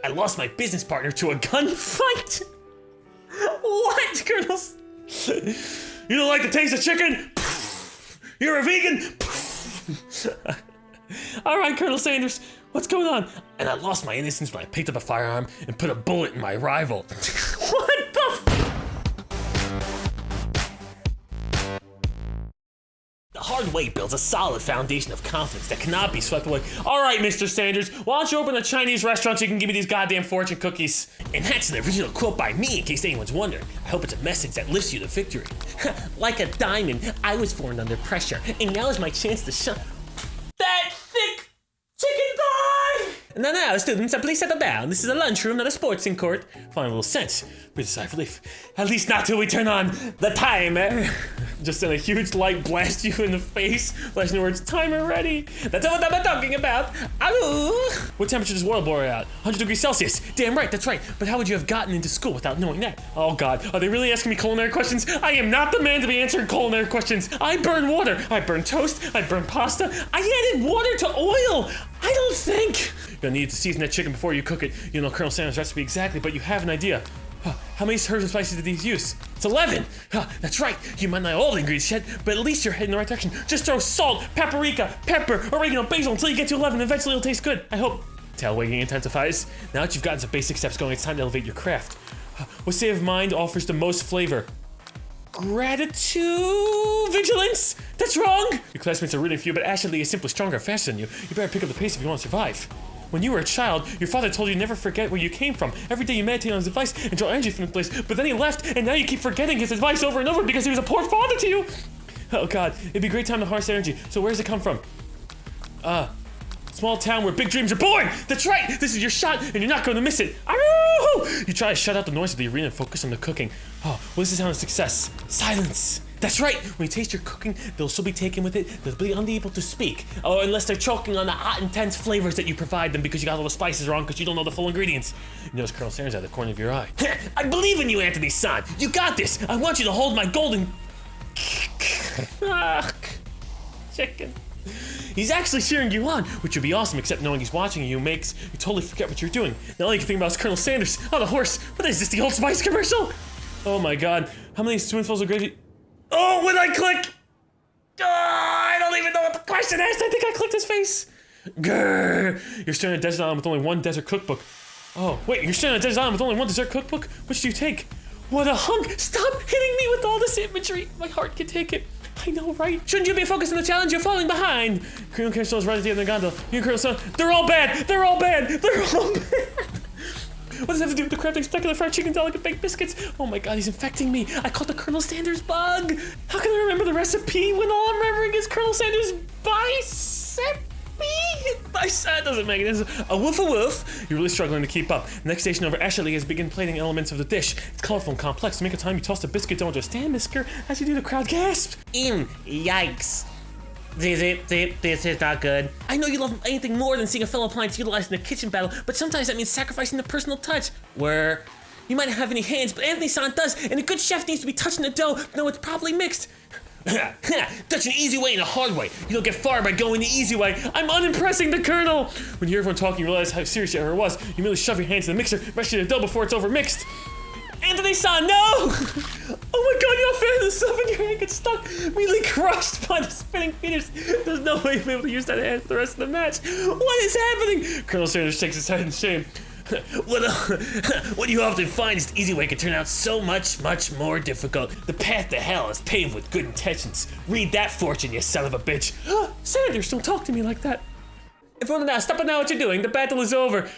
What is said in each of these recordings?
I lost my business partner to a gunfight. What, Colonel? You don't like the taste of chicken? You're a vegan? All right, Colonel Sanders, what's going on? And I lost my innocence when I picked up a firearm and put a bullet in my rival. What the The hard way builds a solid foundation of confidence that cannot be swept away. All right, Mr. Sanders, why don't you open a Chinese restaurant so you can give me these goddamn fortune cookies? And that's an original quote by me, in case anyone's wondering. I hope it's a message that lifts you to victory. Like a diamond, I was formed under pressure, and now is my chance to shine. That thick chicken pie! Now, students, please settle down. This is a lunchroom, not a sportsing court. Find a little sense. Breathe a sigh of relief. At least not till we turn on the timer. Just then a huge light blast you in the face, flashing the words, timer ready. That's what I'm talking about. Hello? What temperature does oil boil at? 100 degrees Celsius. Damn right, that's right. But how would you have gotten into school without knowing that? Oh God, are they really asking me culinary questions? I am not the man to be answering culinary questions. I burn water. I burn toast. I burn pasta. I added water to oil. I don't think. You're gonna need to season that chicken before you cook it. You know Colonel Sanders' recipe exactly, but you have an idea. How many herbs and spices did these use? It's 11! That's right, you might not know all the ingredients yet, but at least you're heading in the right direction. Just throw salt, paprika, pepper, oregano, basil until you get to 11, and eventually it'll taste good. I hope. Tail wagging intensifies. Now that you've gotten some basic steps going, it's time to elevate your craft. What state of mind offers the most flavor? Gratitude? Vigilance? That's wrong! Your classmates are rooting for you, but Ashley is simply stronger and faster than you. You better pick up the pace if you want to survive. When you were a child, your father told you never forget where you came from. Every day you meditate on his advice and draw energy from the place, but then he left, and now you keep forgetting his advice over and over because he was a poor father to you. Oh God, it'd be a great time to harness energy. So where does it come from? Small town where big dreams are born! That's right! This is your shot, and you're not going to miss it! Aroo! You try to shut out the noise of the arena and focus on the cooking. Oh, what is the sound of success? Silence! That's right! When you taste your cooking, they'll still be taken with it. They'll be unable to speak. Oh, unless they're choking on the hot, intense flavors that you provide them because you got all the spices wrong because you don't know the full ingredients. You notice Colonel Sanders out of the corner of your eye. I believe in you, Anthony San! You got this! I want you to hold my golden... chicken. He's actually cheering you on, which would be awesome, except knowing he's watching you makes you totally forget what you're doing. Now all you can think about is Colonel Sanders. Oh, the horse! What is this, the Old Spice commercial? Oh my God, how many spoonfuls of gravy? Oh, when I click! Oh, I don't even know what the question is. I think I clicked his face. Grrr. You're staring at a desert island with only one desert cookbook. Oh, wait, you're staring at a desert island with only one dessert cookbook? Which do you take? What a hunk! Stop hitting me with all this imagery. My heart can take it. I know, right? Shouldn't you be focused on the challenge? You're falling behind. Colonel Cancel is right at the end of the gondola. You, Colonel Son, they're all bad. They're all bad. They're all bad. What does that have to do with the crafting spectacular fried chicken, delicate baked biscuits? Oh my God, he's infecting me. I caught the Colonel Sanders bug. How can I remember the recipe when all I'm remembering is Colonel Sanders' bicep? That doesn't make it. A woof. You're really struggling to keep up. The next station over, Ashley has begun plating elements of the dish. It's colorful and complex. To make a time, you toss the biscuit dough into a stand whisker. As you do, the crowd gasps. Yikes. This is not good. I know you love anything more than seeing a fellow appliance utilized in a kitchen battle, but sometimes that means sacrificing the personal touch. Where you might not have any hands, but Anthony San does, and a good chef needs to be touching the dough to know it's properly mixed. That's an easy way and a hard way. You don't get far by going the easy way. I'm unimpressing the Colonel. When you hear everyone talking, you realize how serious your error was. You merely shove your hands in the mixer, mash the dough before it's over mixed. Anthony San, no! Oh my God, you're not fan of the stuff in your hand gets stuck, immediately crushed by the spinning feeders. There's no way you'll be able to use that hand for the rest of the match. What is happening? Colonel Sanders shakes his head in shame. What you often find is the easy way can turn out so much more difficult. The path to hell is paved with good intentions. Read that fortune, you son of a bitch. Sanders, don't talk to me like that. Everyone now, stop it now what you're doing. The battle is over.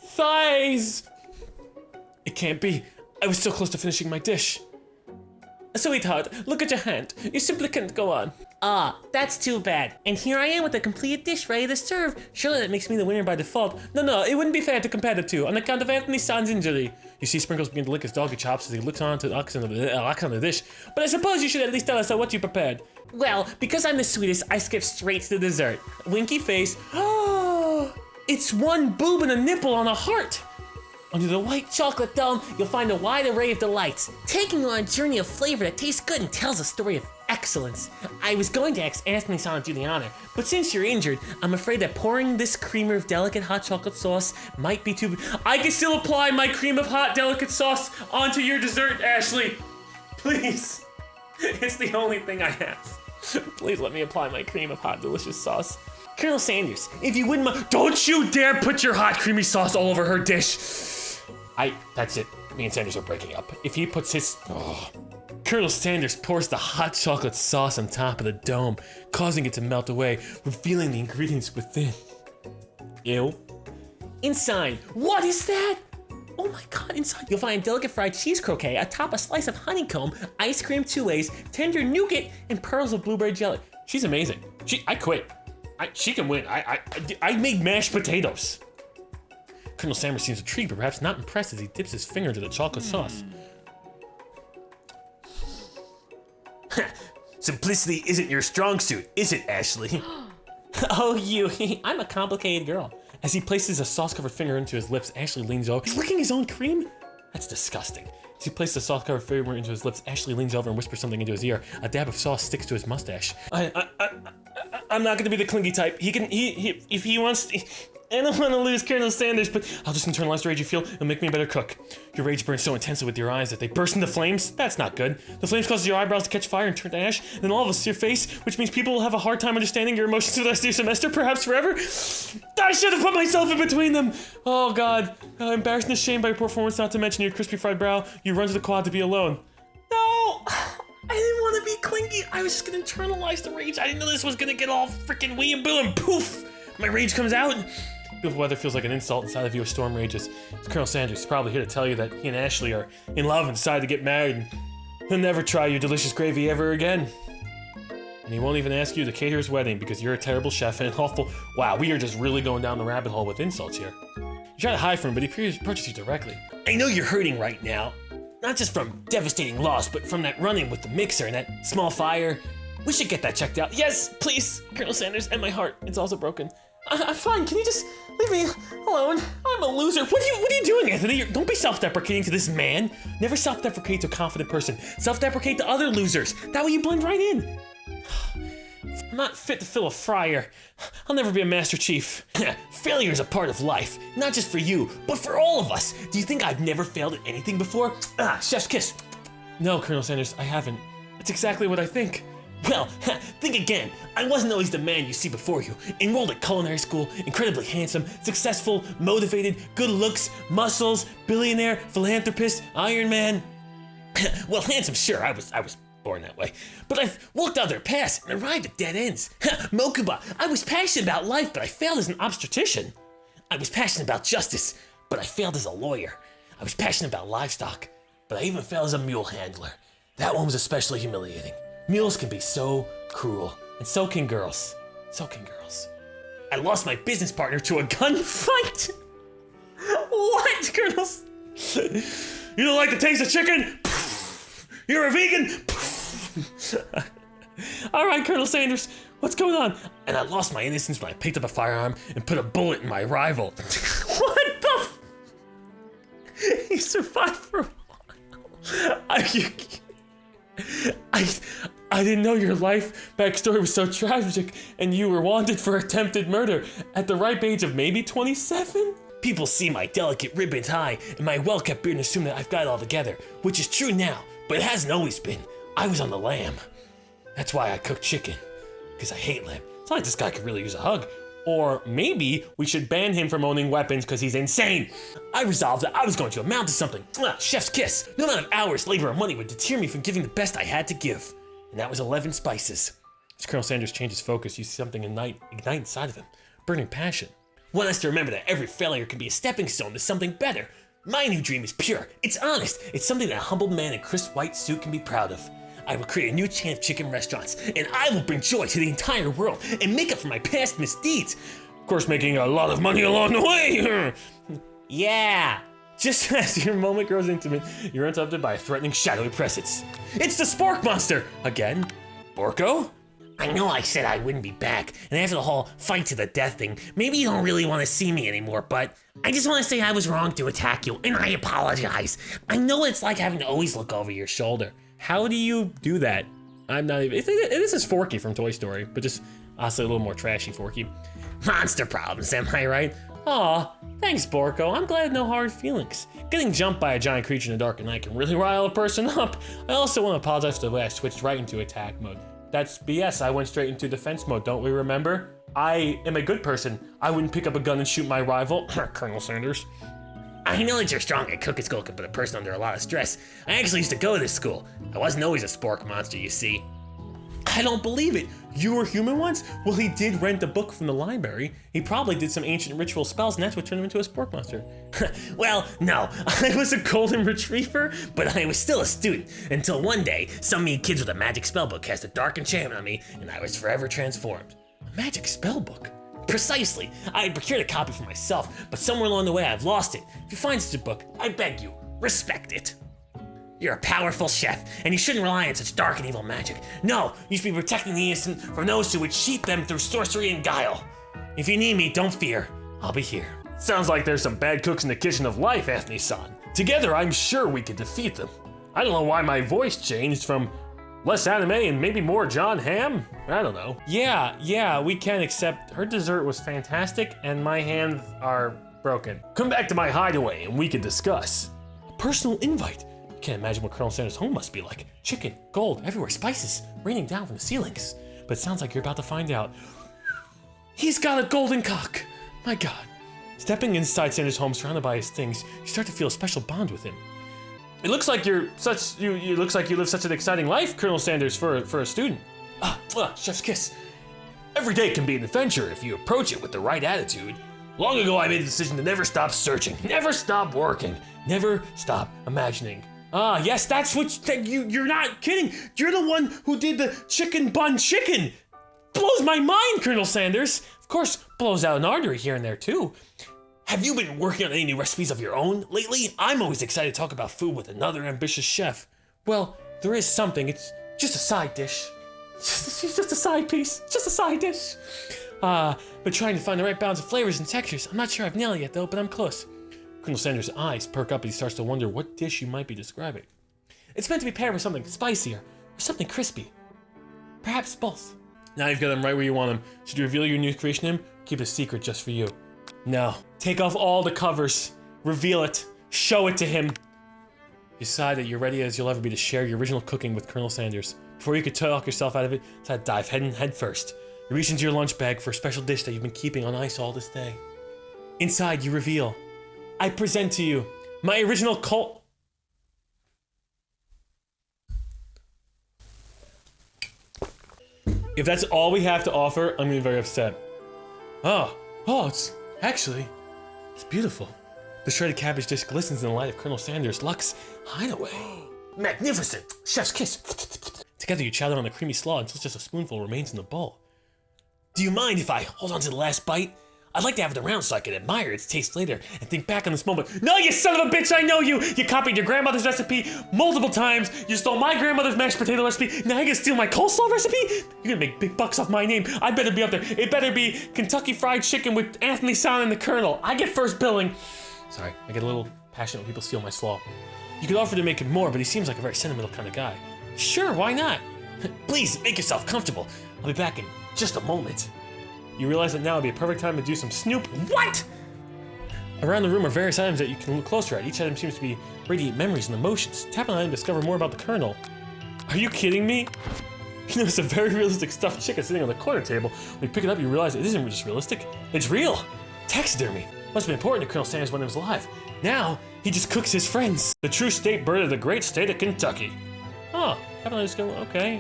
Thighs. It can't be. I was so close to finishing my dish. Sweetheart, look at your hand. You simply can't go on. That's too bad. And here I am with a completed dish ready to serve. Surely that makes me the winner by default. No, it wouldn't be fair to compare the two on account of Anthony San's injury. You see Sprinkles begin to lick his doggy chops as he looks on to the ox on the dish. But I suppose you should at least tell us what you prepared. Well, because I'm the sweetest, I skip straight to the dessert. Winky face. Oh, it's one boob and a nipple on a heart. Under the white chocolate dome, you'll find a wide array of delights, taking you on a journey of flavor that tastes good and tells a story of excellence. I was going to ask Anthony-san to do the honor, but since you're injured, I'm afraid that pouring this creamer of delicate hot chocolate sauce might be too... I can still apply my cream of hot delicate sauce onto your dessert, Ashley. Please. It's the only thing I have. Please let me apply my cream of hot delicious sauce. Colonel Sanders, if you wouldn't mind... Don't you dare put your hot creamy sauce all over her dish. That's it. Me and Sanders are breaking up. If he puts his... Colonel Sanders pours the hot chocolate sauce on top of the dome, causing it to melt away, revealing the ingredients within. Ew. Inside, what is that? Oh my God, inside you'll find delicate fried cheese croquet atop a slice of honeycomb, ice cream 2 ways, tender nougat, and pearls of blueberry jelly. She's amazing. I quit. She can win. I made mashed potatoes. Colonel Sanders seems intrigued, but perhaps not impressed as he dips his finger into the chocolate sauce. Simplicity isn't your strong suit, is it, Ashley? Oh, you. I'm a complicated girl. As he places a sauce-covered finger into his lips, Ashley leans over. He's licking his own cream? That's disgusting. As he places a sauce-covered finger into his lips, Ashley leans over and whispers something into his ear. A dab of sauce sticks to his mustache. I'm not gonna be the clingy type. If he wants to, I don't want to lose Colonel Sanders, but I'll just internalize the rage you feel. It'll make me a better cook. Your rage burns so intensely with your eyes that they burst into flames. That's not good. The flames causes your eyebrows to catch fire and turn to ash, and then all of us your face, which means people will have a hard time understanding your emotions for the rest of your semester, perhaps forever. I should have put myself in between them. Oh God, embarrassed and ashamed by your performance, not to mention your crispy fried brow. You run to the quad to be alone. No, I didn't want to be clingy. I was just gonna internalize the rage. I didn't know this was gonna get all freaking wee and boo and poof. My rage comes out. Beautiful weather feels like an insult. Inside of you a storm rages. It's Colonel Sanders. He's probably here to tell you that he and Ashley are in love and decided to get married, and he'll never try your delicious gravy ever again. And he won't even ask you to cater his wedding because you're a terrible chef and an awful... Wow, we are just really going down the rabbit hole with insults here. You try to hide from him, but he approaches you directly. I know you're hurting right now. Not just from devastating loss, but from that run-in with the mixer and that small fire. We should get that checked out. Yes, please, Colonel Sanders, and my heart. It's also broken. I'm fine. Can you just leave me alone? I'm a loser. What are you doing, Anthony? Don't be self-deprecating to this man. Never self-deprecate to a confident person. Self-deprecate to other losers. That way you blend right in. I'm not fit to fill a fryer. I'll never be a Master Chief. Failure is a part of life, not just for you, but for all of us. Do you think I've never failed at anything before? Chef's kiss. No, Colonel Sanders, I haven't. That's exactly what I think. Well, think again. I wasn't always the man you see before you. Enrolled at culinary school, incredibly handsome, successful, motivated, good looks, muscles, billionaire, philanthropist, Iron Man. Well, handsome, sure, I was born that way. But I've walked other paths and arrived at dead ends. Mokuba, I was passionate about life, but I failed as an obstetrician. I was passionate about justice, but I failed as a lawyer. I was passionate about livestock, but I even failed as a mule handler. That one was especially humiliating. Mules can be so cruel, and so can girls. So can girls. I lost my business partner to a gunfight. What, Colonel? You don't like the taste of chicken? You're a vegan? All right, Colonel Sanders, what's going on? And I lost my innocence when I picked up a firearm and put a bullet in my rival. What the? He survived for a while. I didn't know your life backstory was so tragic and you were wanted for attempted murder at the ripe age of maybe 27? People see my delicate ribbon tie and my well-kept beard and assume that I've got it all together, which is true now, but it hasn't always been. I was on the lamb. That's why I cook chicken, because I hate lamb. It's not like this guy could really use a hug. Or maybe we should ban him from owning weapons because he's insane. I resolved that I was going to amount to something. Chef's kiss. No amount of hours, labor, or money would deter me from giving the best I had to give. And that was 11 spices. As Colonel Sanders changes focus, you see something ignite inside of him. Burning passion. Want us to remember that every failure can be a stepping stone to something better. My new dream is pure. It's honest. It's something that a humble man in a crisp white suit can be proud of. I will create a new chain of chicken restaurants, and I will bring joy to the entire world and make up for my past misdeeds. Of course, making a lot of money along the way. Yeah. Just as your moment grows intimate, you're interrupted by a threatening shadowy presence. It's the Spork Monster! Again? Orko? I know I said I wouldn't be back, and after the whole fight to the death thing, maybe you don't really want to see me anymore, but I just want to say I was wrong to attack you, and I apologize. I know what it's like having to always look over your shoulder. How do you do that? I'm not even. This is Forky from Toy Story, but just honestly a little more trashy Forky. Monster problems, am I right? Aw, thanks, Borko. I'm glad no hard feelings. Getting jumped by a giant creature in the dark at night can really rile a person up. I also want to apologize for the way I switched right into attack mode. That's BS. I went straight into defense mode, don't we remember? I am a good person. I wouldn't pick up a gun and shoot my rival, Colonel Sanders. I know that you're strong at cookie school can put a person under a lot of stress. I actually used to go to this school. I wasn't always a spork monster, you see. I don't believe it. You were human once? Well, he did rent a book from the library. He probably did some ancient ritual spells, and that's what turned him into a spork monster. Well, no, I was a golden retriever, but I was still a student until one day, some mean kids with a magic spell book cast a dark enchantment on me, and I was forever transformed. A magic spell book? Precisely. I had procured a copy for myself, but somewhere along the way I've lost it. If you find such a book, I beg you, respect it. You're a powerful chef, and you shouldn't rely on such dark and evil magic. No, you should be protecting the innocent from those who would cheat them through sorcery and guile. If you need me, don't fear. I'll be here. Sounds like there's some bad cooks in the kitchen of life, Anthony-san. Together, I'm sure we could defeat them. I don't know why my voice changed from less anime and maybe more John Hamm? I don't know. Yeah, we can, accept her dessert was fantastic, and my hands are broken. Come back to my hideaway, and we can discuss. A personal invite. Can't imagine what Colonel Sanders' home must be like. Chicken, gold, everywhere, spices raining down from the ceilings. But it sounds like you're about to find out. He's got a golden cock. My God. Stepping inside Sanders' home, surrounded by his things, you start to feel a special bond with him. It looks like you looks like you live such an exciting life, Colonel Sanders, for a student. Chef's kiss. Every day can be an adventure if you approach it with the right attitude. Long ago, I made the decision to never stop searching, never stop working, never stop imagining. Yes, that's what you're not kidding. You're the one who did the chicken bun chicken. Blows my mind, Colonel Sanders. Of course, blows out an artery here and there too. Have you been working on any new recipes of your own lately? I'm always excited to talk about food with another ambitious chef. Well, there is something. It's just a side dish. It's just a side piece. Just a side dish. But trying to find the right balance of flavors and textures. I'm not sure I've nailed it yet though, but I'm close. Colonel Sanders' eyes perk up as he starts to wonder what dish you might be describing. It's meant to be paired with something spicier, or something crispy. Perhaps both. Now you've got him right where you want him. Should you reveal your new creation to him? Keep it a secret just for you. No. Take off all the covers. Reveal it. Show it to him. Decide that you're ready as you'll ever be to share your original cooking with Colonel Sanders. Before you could talk yourself out of it, decide to dive head first. You reach into your lunch bag for a special dish that you've been keeping on ice all this day. Inside, you reveal, I present to you my original cult. If that's all we have to offer, I'm gonna be very upset. It's beautiful. The shredded cabbage dish glistens in the light of Colonel Sanders' luxe hideaway. Magnificent! Chef's kiss! Together you chow down on the creamy slaw until just a spoonful remains in the bowl. Do you mind if I hold on to the last bite? I'd like to have it around so I can admire its taste later and think back on this moment. No, you son of a bitch, I know you! You copied your grandmother's recipe multiple times. You stole my grandmother's mashed potato recipe. Now you're gonna steal my coleslaw recipe? You're gonna make big bucks off my name. I better be up there. It better be Kentucky Fried Chicken with Anthony-san and the Colonel. I get first billing. Sorry, I get a little passionate when people steal my slaw. You could offer to make him more, but he seems like a very sentimental kind of guy. Sure, why not? Please, make yourself comfortable. I'll be back in just a moment. You realize that now would be a perfect time to do some snoop. What? Around the room are various items that you can look closer at. Each item seems to be radiate memories and emotions. Tap on an item to discover more about the Colonel. Are you kidding me? You notice a very realistic stuffed chicken sitting on the corner table. When you pick it up, you realize it isn't just realistic. It's real. Taxidermy. Must have been important to Colonel Sanders when he was alive. Now, he just cooks his friends. The true state bird of the great state of Kentucky. Oh, haven't I just go, okay.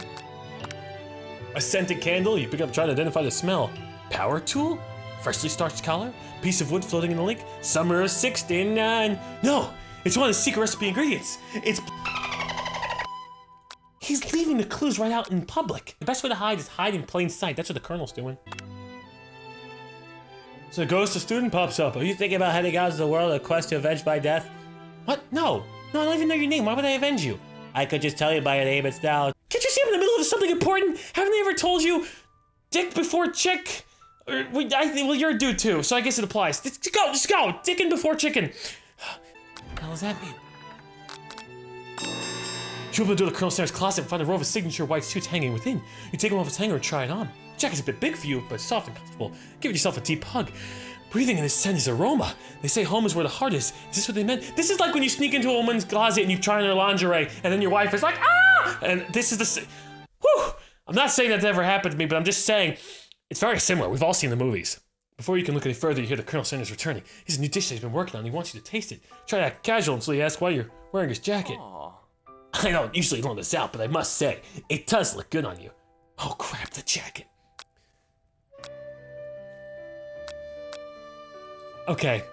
A scented candle, you pick up, try to identify the smell. Power tool? Freshly starched collar? Piece of wood floating in the lake? Summer of '69. No, it's one of the secret recipe ingredients. It's... He's leaving the clues right out in public. The best way to hide is hide in plain sight. That's what the Colonel's doing. So a ghost of student pops up. Are you thinking about heading out into the world on a quest to avenge my death? What? No, I don't even know your name. Why would I avenge you? I could just tell you by your name. It's now. Can't you see I'm in the middle of something important? Haven't they ever told you? Dick before chick? Well, you're a dude too, so I guess it applies. Just go. Dickin' before chicken. What the hell does that mean? You open the door to Colonel Sanders' closet and find a row of his signature white suits hanging within. You take them off his hanger and try it on. The jacket's a bit big for you, but soft and comfortable. Give yourself a deep hug. Breathing in his scent is aroma. They say home is where the heart is. Is this what they meant? This is like when you sneak into a woman's closet and you try on their lingerie, and then your wife is like, ah! And this is the... Whew! I'm not saying that ever happened to me, but I'm just saying it's very similar. We've all seen the movies. Before you can look any further, you hear the Colonel Sanders returning. He has a new dish that he's been working on. He wants you to taste it. Try to act casual until you ask why you're wearing his jacket. Aww. I don't usually loan this out, but I must say, it does look good on you. Oh crap, the jacket. Okay,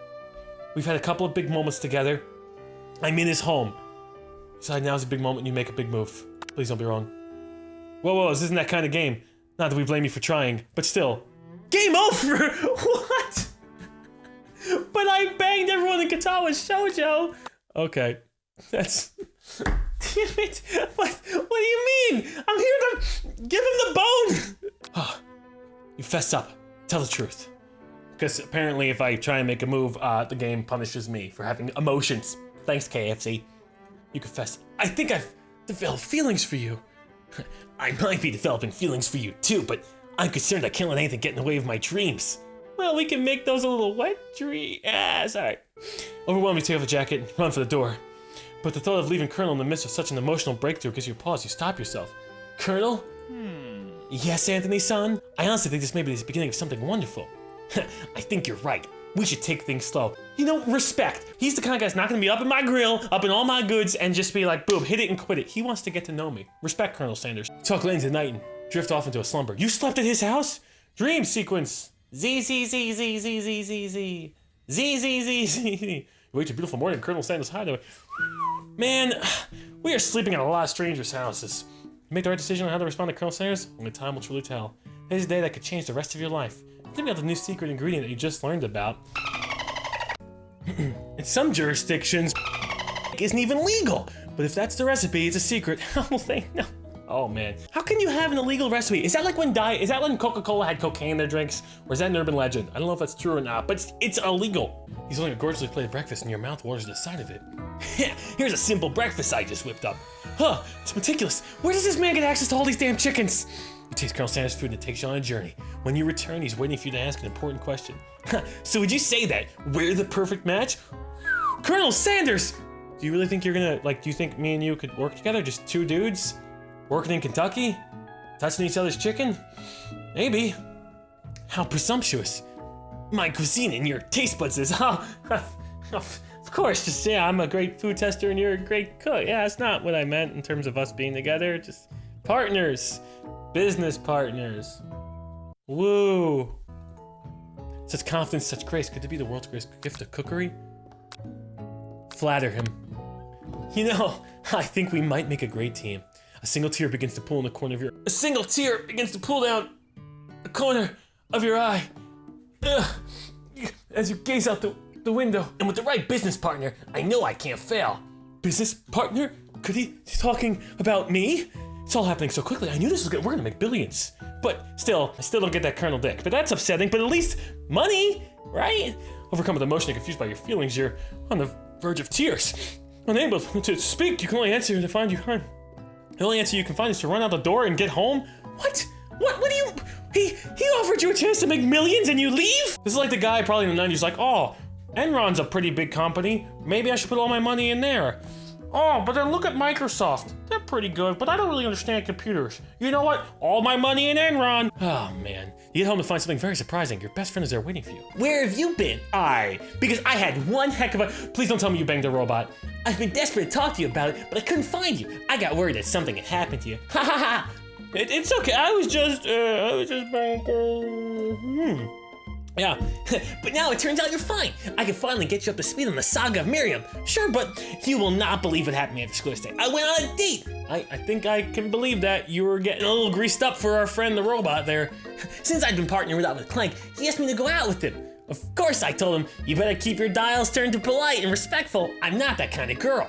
we've had a couple of big moments together. I'm in his home. Decide now's a big moment and you make a big move. Please don't be wrong. Whoa, this isn't that kind of game. Not that we blame you for trying, but still. Game over! What? But I banged everyone in Katawa's shoujo! Okay, that's... Damn it! What do you mean? I'm here to give him the bone! You fess up. Tell the truth. Because apparently if I try and make a move, the game punishes me for having emotions. Thanks, KFC. You confess. I think I've developed feelings for you. I might be developing feelings for you too, but I'm concerned I can't let anything get in the way of my dreams. Well, we can make those a little wet dreams. Sorry. Overwhelmed, you take off the jacket and run for the door. But the thought of leaving Colonel in the midst of such an emotional breakthrough gives you a pause. You stop yourself. Colonel? Yes, Anthony-san? I honestly think this may be the beginning of something wonderful. I think you're right. We should take things slow. You know, respect. He's the kind of guy that's not gonna be up in my grill, up in all my goods, and just be like, boom, hit it and quit it. He wants to get to know me. Respect, Colonel Sanders. Talk late into the night and drift off into a slumber. You slept at his house? Dream sequence. Z. You wait till beautiful morning, Colonel Sanders hideaway. Man, we are sleeping at a lot of strangers' houses. You make the right decision on how to respond to Colonel Sanders? Only time will truly tell. Today's a day that could change the rest of your life. Think about the new secret ingredient that you just learned about. In some jurisdictions, isn't even legal. But if that's the recipe, it's a secret. How will they know? Oh man, how can you have an illegal recipe? Is that like when Coca-Cola had cocaine in their drinks? Or is that an urban legend? I don't know if that's true or not, but it's illegal. He's holding a gorgeously plated breakfast and your mouth waters the sight of it. Here's a simple breakfast I just whipped up. Huh, it's meticulous. Where does this man get access to all these damn chickens? You taste Colonel Sanders' food and it takes you on a journey. When you return, he's waiting for you to ask an important question. So would you say that we're the perfect match? Colonel Sanders! Do you really think you're gonna, do you think me and you could work together? Just two dudes? Working in Kentucky? Touching each other's chicken? Maybe. How presumptuous. My cuisine and your taste buds is, of course, just, yeah, I'm a great food tester and you're a great cook. Yeah, that's not what I meant in terms of us being together, just partners. Business partners. Woo. Such confidence, such grace. Could it be the world's greatest gift of cookery? Flatter him. You know, I think we might make a great team. A single tear begins to pool in the corner of your... A single tear begins to pool down the corner of your eye. As you gaze out the window. And with the right business partner, I know I can't fail. Business partner? Could he be talking about me? It's all happening so quickly. I knew this was good. We're gonna make billions. But still, I still don't get that Colonel Dick. But that's upsetting. But at least money, right? Overcome with emotion and confused by your feelings, you're on the verge of tears. Unable to speak, you can only answer to find you home. The only answer you can find is to run out the door and get home? What? What do you... He offered you a chance to make millions and you leave? This is like the guy probably in the 90s like, oh, Enron's a pretty big company. Maybe I should put all my money in there. Oh, but then look at Microsoft. They're pretty good, but I don't really understand computers. You know what? All my money in Enron. Oh, man. You get home to find something very surprising. Your best friend is there waiting for you. Where have you been? Because I had one heck of a... Please don't tell me you banged a robot. I've been desperate to talk to you about it, but I couldn't find you. I got worried that something had happened to you. Ha ha ha. It's okay. I was just banging. Yeah, but now it turns out you're fine. I can finally get you up to speed on the saga of Miriam. Sure, but you will not believe what happened to me at the school today. I went on a date. I think I can believe that you were getting a little greased up for our friend the robot there. Since I've been partnering with Clank, he asked me to go out with him. Of course I told him, you better keep your dials turned to polite and respectful. I'm not that kind of girl.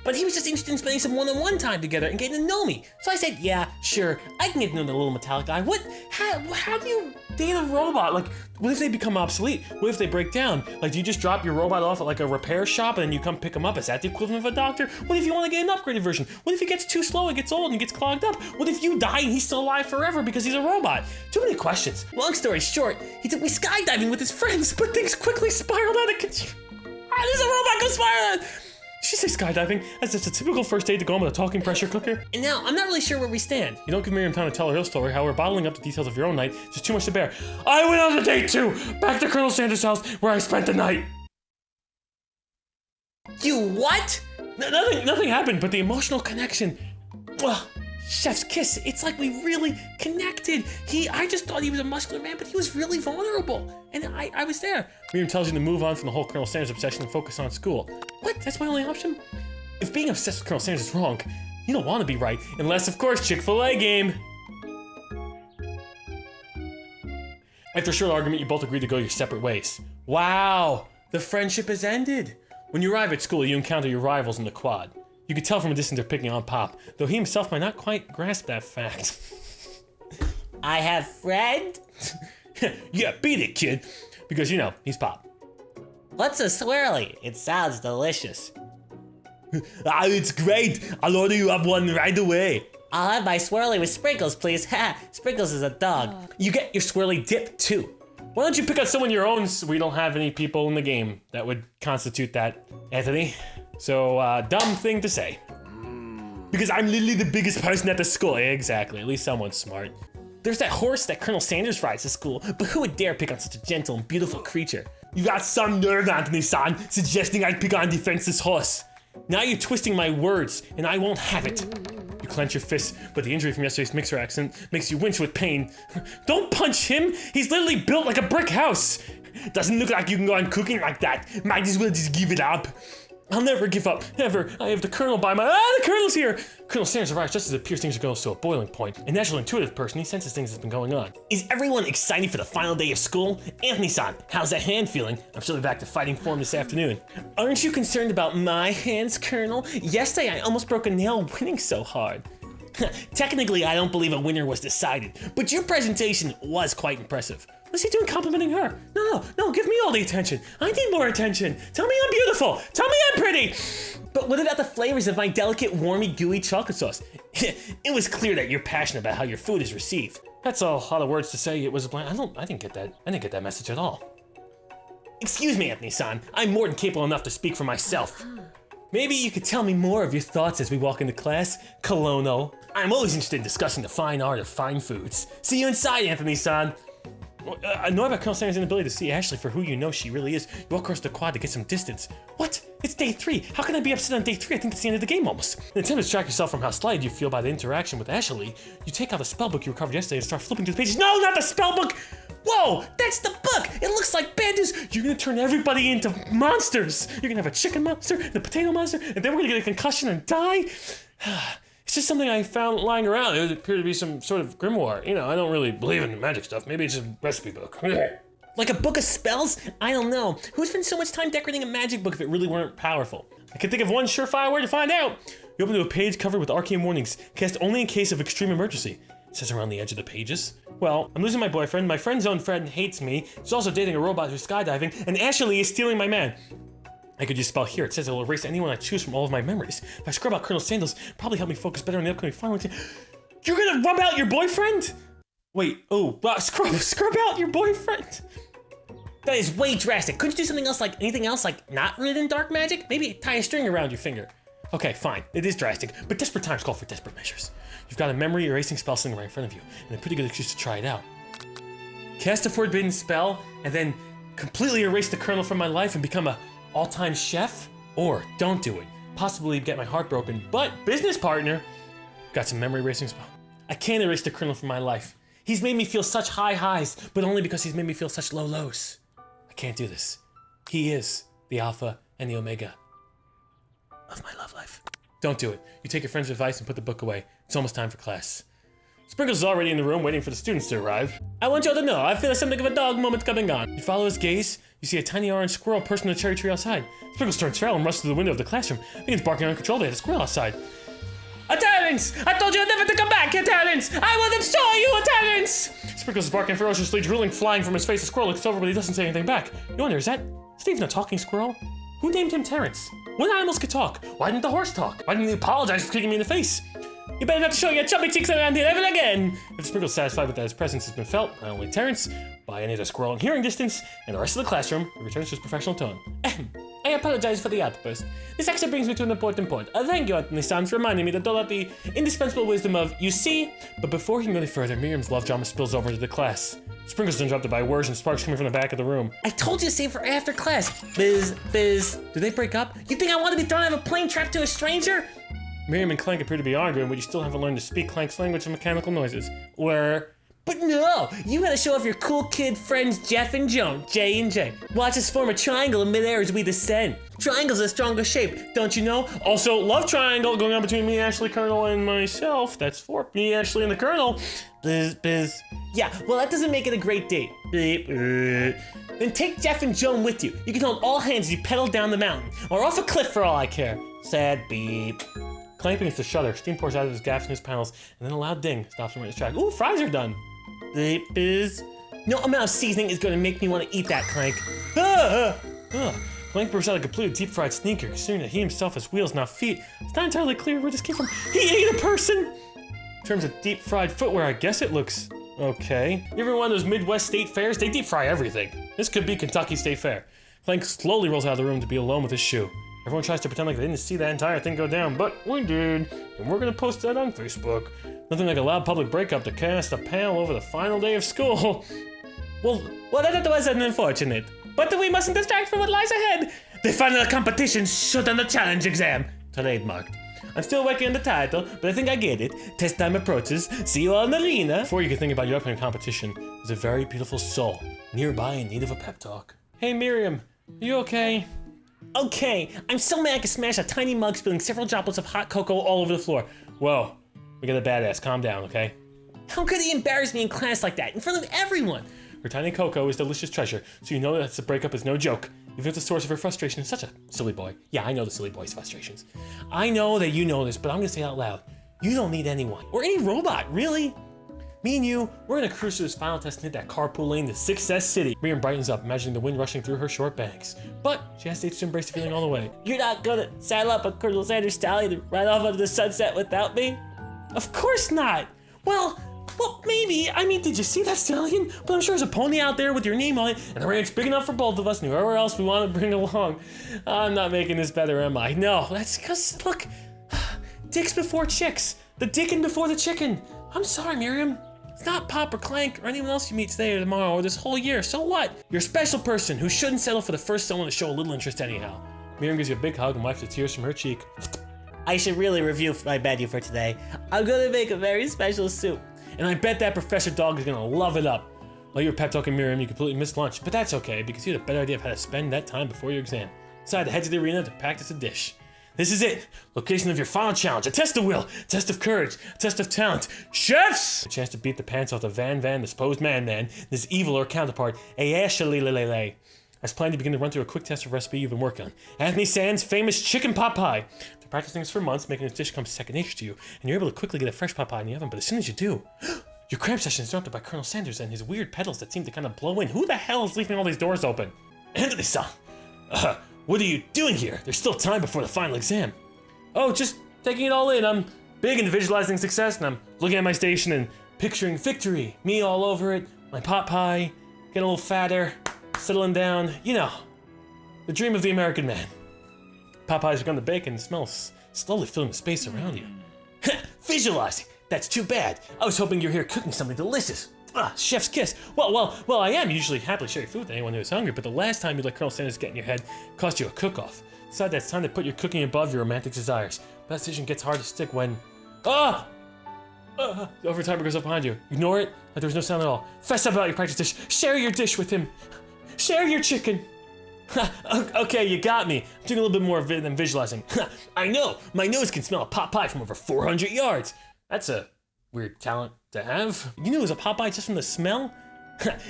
But he was just interested in spending some one-on-one time together and getting to know me. So I said, yeah, sure, I can get to know the little metallic guy. How do you date a robot? Like, what if they become obsolete? What if they break down? Like, do you just drop your robot off at like a repair shop and then you come pick him up? Is that the equivalent of a doctor? What if you want to get an upgraded version? What if he gets too slow and gets old and gets clogged up? What if you die and he's still alive forever because he's a robot? Too many questions. Long story short, he took me skydiving with his friends, but things quickly spiraled out of control. There's a robot go spiraling! She say skydiving as just a typical first date to go on with a talking pressure cooker. And now, I'm not really sure where we stand. You don't give Miriam time to tell her real story, how we're bottling up the details of your own night, just too much to bear. I went on a date too! Back to Colonel Sanders' house, where I spent the night. You what? Nothing happened, but the emotional connection. Ugh. Chef's kiss. It's like we really connected. I just thought he was a muscular man, but he was really vulnerable. And I was there. Miriam tells you to move on from the whole Colonel Sanders obsession and focus on school. What? That's my only option? If being obsessed with Colonel Sanders is wrong, you don't want to be right. Unless, of course, Chick-fil-A game. After a short argument, you both agree to go your separate ways. Wow. The friendship has ended. When you arrive at school, you encounter your rivals in the quad. You could tell from a distance they're picking on Pop, though he himself might not quite grasp that fact. I have friend? Yeah, beat it, kid. Because, you know, he's Pop. What's a swirly? It sounds delicious. It's great. I'll order you up one right away. I'll have my swirly with sprinkles, please. Ha! Sprinkles is a dog. You get your swirly dip, too. Why don't you pick out someone your own so we don't have any people in the game that would constitute that, Anthony? So, dumb thing to say. Because I'm literally the biggest person at the school. Exactly, at least someone's smart. There's that horse that Colonel Sanders rides to school, but who would dare pick on such a gentle and beautiful creature? You got some nerve, Anthony-san, suggesting I'd pick on defenseless horse. Now you're twisting my words, and I won't have it. You clench your fists, but the injury from yesterday's mixer accident makes you wince with pain. Don't punch him! He's literally built like a brick house! Doesn't look like you can go on cooking like that. Might as well just give it up. I'll never give up, ever. I have the Colonel by my— the Colonel's here! Colonel Sanders arrives just as it appears things are going to a boiling point. A natural intuitive person, he senses things that's been going on. Is everyone excited for the final day of school? Anthony-san, how's that hand feeling? I'm still back to fighting form this afternoon. Aren't you concerned about my hands, Colonel? Yesterday I almost broke a nail winning so hard. Technically, I don't believe a winner was decided, but your presentation was quite impressive. What's he doing complimenting her? No, give me all the attention. I need more attention. Tell me I'm beautiful. Tell me I'm pretty. But what about the flavors of my delicate, warmy, gooey chocolate sauce? It was clear that you're passionate about how your food is received. That's a lot of words to say. It was a blank. I didn't get that. I didn't get that message at all. Excuse me, Anthony-san. I'm more than capable enough to speak for myself. Maybe you could tell me more of your thoughts as we walk into class, Colono. I'm always interested in discussing the fine art of fine foods. See you inside, Anthony-san. I know about Colonel Sanders' inability to see Ashley for who you know she really is. You walk across the quad to get some distance. What? It's day 3. How can I be upset on day 3? I think it's the end of the game almost. In an attempt to distract yourself from how slighted you feel by the interaction with Ashley, you take out the spellbook you recovered yesterday and start flipping through the pages. No, not the spellbook! Whoa, that's the book! It looks like bad news! You're gonna turn everybody into monsters! You're gonna have a chicken monster, the potato monster, and then we're gonna get a concussion and die? It's just something I found lying around. It appeared to be some sort of grimoire. You know, I don't really believe in the magic stuff. Maybe it's a recipe book. Like a book of spells? I don't know. Who'd spend so much time decorating a magic book if it really weren't powerful? I can think of one surefire way to find out. You open to a page covered with arcane warnings, cast only in case of extreme emergency. It says around the edge of the pages. Well, I'm losing my boyfriend, my friend's own friend hates me, she's also dating a robot who's skydiving, and Ashley is stealing my man. I could just spell here. It says it'll erase anyone I choose from all of my memories. If I scrub out Colonel Sanders, probably help me focus better on the upcoming final. You're gonna rub out your boyfriend? Wait, scrub out your boyfriend? That is way drastic. Couldn't you do something else, like anything else, like not rooted in dark magic? Maybe tie a string around your finger. Okay, fine. It is drastic, but desperate times call for desperate measures. You've got a memory erasing spell sitting right in front of you, and a pretty good excuse to try it out. Cast a forbidden spell, and then completely erase the Colonel from my life and become a all-time chef? Or don't do it. Possibly get my heart broken, but business partner. Got some memory erasing spell. I can't erase the Colonel from my life. He's made me feel such high highs, but only because he's made me feel such low lows. I can't do this. He is the alpha and the omega of my love life. Don't do it. You take your friend's advice and put the book away. It's almost time for class. Sprinkles is already in the room waiting for the students to arrive. I want y'all to know, I feel like something of a dog moment coming on. You follow his gaze, you see a tiny orange squirrel perched in the cherry tree outside. Sprinkles turns feral and rushes to the window of the classroom, begins barking uncontrollably at the squirrel outside. Attendance! I told you never to come back, attendance! I will destroy you, attendance! Sprinkles is barking ferociously, drooling flying from his face. The squirrel looks over, but he doesn't say anything back. You wonder, is that Steve, a talking squirrel? Who named him Terrence? What animals could talk? Why didn't the horse talk? Why didn't he apologize for kicking me in the face? You better not to show your chubby cheeks around here ever again! If Sprinkles is satisfied with that his presence has been felt, not only Terrence, by any other squirrel in hearing distance, and the rest of the classroom, he returns to his professional tone. I apologize for the outburst. This actually brings me to an important point. Thank you, Anthony-san, for reminding me to dole out the indispensable wisdom of, you see? But before he can go any further, Miriam's love drama spills over into the class. Sprinkles is interrupted by words and sparks coming from the back of the room. I told you to save for after class. Biz. Did they break up? You think I want to be thrown out of a plane trapped to a stranger? Miriam and Clank appear to be arguing, but you still haven't learned to speak Clank's language of mechanical noises. But no! You gotta show off your cool kid friends Jeff and Joan, J and J. Watch us form a triangle in midair as we descend. Triangle's a stronger shape, don't you know? Also, love triangle going on between me, Ashley, Colonel, and myself. That's for me, Ashley, and the Colonel. Biz. Yeah, well, that doesn't make it a great date. Then take Jeff and Joan with you. You can hold all hands as you pedal down the mountain, or off a cliff for all I care. Sad beep. Clank begins to shudder. Steam pours out of his gaps and his panels, and then a loud ding stops him right in his track. Ooh, fries are done. Biz. No amount of seasoning is going to make me want to eat that, Clank. Clank bursts out a completely deep-fried sneaker, considering that he himself has wheels, not feet. It's not entirely clear where this came from. He ate a person! In terms of deep-fried footwear, I guess it looks okay. You ever one of those Midwest state fairs? They deep-fry everything. This could be Kentucky State Fair. Clank slowly rolls out of the room to be alone with his shoe. Everyone tries to pretend like they didn't see that entire thing go down, but we did, and we're gonna post that on Facebook. Nothing like a loud public breakup to cast a pale over the final day of school. Well, that was unfortunate, but we mustn't distract from what lies ahead. The final competition short on the challenge exam. Trademarked. I'm still working on the title, but I think I get it. Test time approaches. See you all in the arena. Before you can think about your upcoming competition, there's a very beautiful soul nearby in need of a pep talk. Hey Miriam, are you okay? Okay, I'm so mad I could smash a tiny mug spilling several droplets of hot cocoa all over the floor. Whoa, we got a badass, calm down, okay? How could he embarrass me in class like that, in front of everyone? Her tiny cocoa is delicious treasure, so you know that the breakup is no joke. Even if the source of her frustration is such a silly boy. Yeah, I know the silly boy's frustrations. I know that you know this, but I'm gonna say it out loud. You don't need anyone, or any robot, really. Me and you, we're gonna cruise through this final test and hit that carpool lane to Success City. Miriam brightens up, imagining the wind rushing through her short bangs. But she hesitates to embrace the feeling all the way. You're not gonna saddle up a Colonel Sanders stallion and ride off into the sunset without me? Of course not. Well, maybe. I mean, did you see that stallion? But I'm sure there's a pony out there with your name on it, and a ranch big enough for both of us and whoever else we want to bring along. I'm not making this better, am I? No, that's because, look, dicks before chicks. The dickin' before the chicken. I'm sorry, Miriam. It's not Pop or Clank or anyone else you meet today or tomorrow or this whole year. So what? You're a special person who shouldn't settle for the first someone to show a little interest anyhow. Miriam gives you a big hug and wipes the tears from her cheek. I should really review my menu for today. I'm gonna make a very special soup. And I bet that Professor Dog is gonna love it up. While you were pep talking Miriam, you completely missed lunch, but that's okay because you had a better idea of how to spend that time before your exam. Decide to head to the arena to practice a dish. This is it. Location of your final challenge. A test of will. A test of courage. A test of talent. Chefs! A chance to beat the pants off the Van, the supposed man, this evil or counterpart, Ashley. As planned, you begin to run through a quick test of recipe you've been working on. Anthony Sands' famous chicken pot pie. After practicing this for months, making this dish come second nature to you, and you're able to quickly get a fresh pot pie in the oven, but as soon as you do, your cramp session is interrupted by Colonel Sanders and his weird pedals that seem to kind of blow in. Who the hell is leaving all these doors open? Anthony-san, what are you doing here? There's still time before the final exam. Oh, just taking it all in. I'm big into visualizing success, and I'm looking at my station and picturing victory. Me all over it, my pot pie, getting a little fatter, settling down. You know, the dream of the American man. Pot pie's begun to bake and smells slowly filling the space around you. Visualizing. That's too bad. I was hoping you were here cooking something delicious. Chef's kiss. Well, I am usually happily share your food with anyone who is hungry, but the last time you let Colonel Sanders get in your head cost you a cook-off. Decide that it's time to put your cooking above your romantic desires. But that decision gets hard to stick when... The overtimer goes up behind you. Ignore it, like there was no sound at all. Fess up about your practice dish. Share your dish with him. Share your chicken. Okay, you got me. I'm doing a little bit more than visualizing. I know, my nose can smell a pot pie from over 400 yards. That's a Weird talent to have. You knew it was a pot pie just from the smell?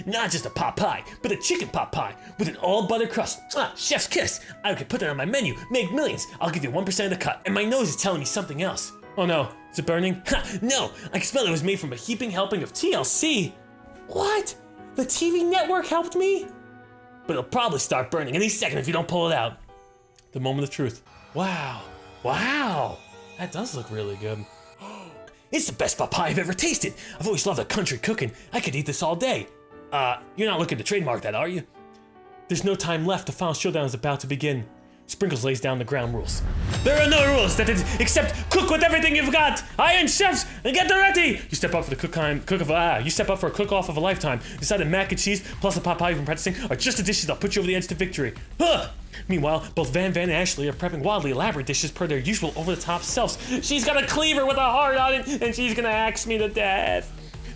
Not just a pot pie, but a chicken pot pie with an all butter crust. Chef's kiss. I could put that on my menu, make millions. I'll give you 1% of the cut. And my nose is telling me something else. Oh no, is it burning? No, I can smell it was made from a heaping helping of TLC. What? The TV network helped me? But it'll probably start burning any second if you don't pull it out. The moment of truth. Wow. Wow. That does look really good. It's the best pot pie I've ever tasted. I've always loved the country cooking. I could eat this all day. You're not looking to trademark that, are you? There's no time left. The final showdown is about to begin. Sprinkles lays down the ground rules. There are no rules except cook with everything you've got. Iron chefs and get ready. You step up for the you step up for a cook-off of a lifetime. Decide that mac and cheese plus the pot pie you've been practicing are just the dishes that'll put you over the edge to victory. Meanwhile, both Van and Ashley are prepping wildly elaborate dishes per their usual over-the-top selves. She's got a cleaver with a heart on it, and she's gonna axe me to death.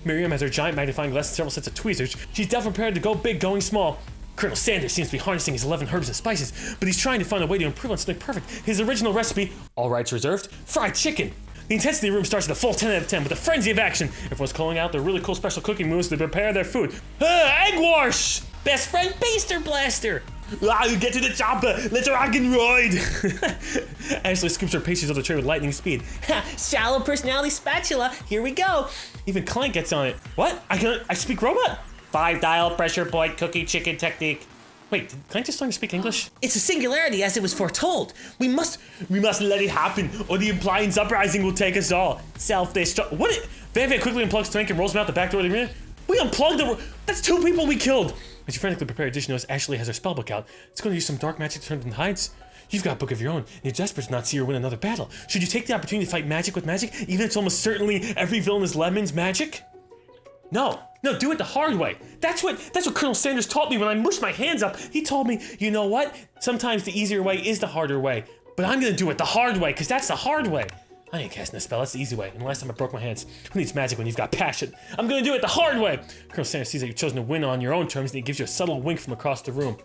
Miriam has her giant magnifying glass and several sets of tweezers. She's definitely prepared to go big, going small. Colonel Sanders seems to be harnessing his 11 herbs and spices, but he's trying to find a way to improve on something perfect. His original recipe, all rights reserved, fried chicken. The intensity of the room starts at a full 10 out of 10 with a frenzy of action. Everyone's calling out their really cool special cooking moves to prepare their food. Egg wash! Best friend baster blaster! Get to the chopper! Let's rock and ride! Ashley scoops her pastries on the tray with lightning speed. Shallow personality spatula, here we go! Even Clank gets on it. What? I speak robot? 5-dial pressure point cookie chicken technique. Wait, did Clank just learn to speak English? It's a singularity as it was foretold. We must let it happen, or the appliance uprising will take us all. Self-destruct. What? Van quickly unplugs Clank and rolls him out the back door of the arena. We unplugged the. That's 2 people we killed. As you frantically prepare a dish, you notice Ashley has her spellbook out. It's going to use some dark magic to turn them hides. You've got a book of your own, and you're desperate to not see her win another battle. Should you take the opportunity to fight magic with magic, even if it's almost certainly every villain is Lemon's magic? No, do it the hard way. That's what Colonel Sanders taught me when I mushed my hands up. He told me, you know what? Sometimes the easier way is the harder way. But I'm gonna do it the hard way, because that's the hard way. I ain't casting a spell, that's the easy way. And the last time I broke my hands. Who needs magic when you've got passion? I'm gonna do it the hard way. Colonel Sanders sees that you've chosen to win on your own terms, and he gives you a subtle wink from across the room.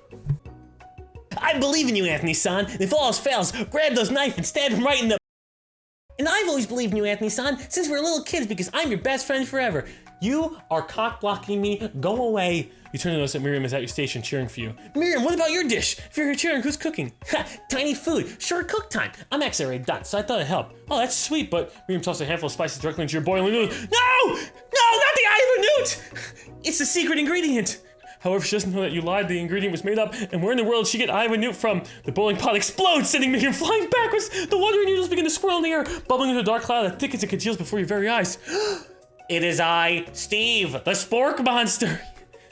I believe in you, Anthony-san. If all else fails, grab those knife and stab him right in the... And I've always believed in you, Anthony-san, since we were little kids, because I'm your best friend forever. You are cock-blocking me. Go away. You turn to notice that Miriam is at your station cheering for you. Miriam, what about your dish? If you're here cheering, who's cooking? Tiny food. Short cook time. I'm actually already done, so I thought it'd help. Oh, that's sweet, but Miriam tosses a handful of spices directly into your boiling noodles. No! No, not the eye of a newt! It's the secret ingredient. However, she doesn't know that you lied. The ingredient was made up, and where in the world did she get eye of a newt from? The boiling pot explodes, sending Miriam flying backwards. The watery noodles begin to swirl in the air, bubbling into a dark cloud that thickens and congeals before your very eyes. It is I, Steve, the Spork Monster.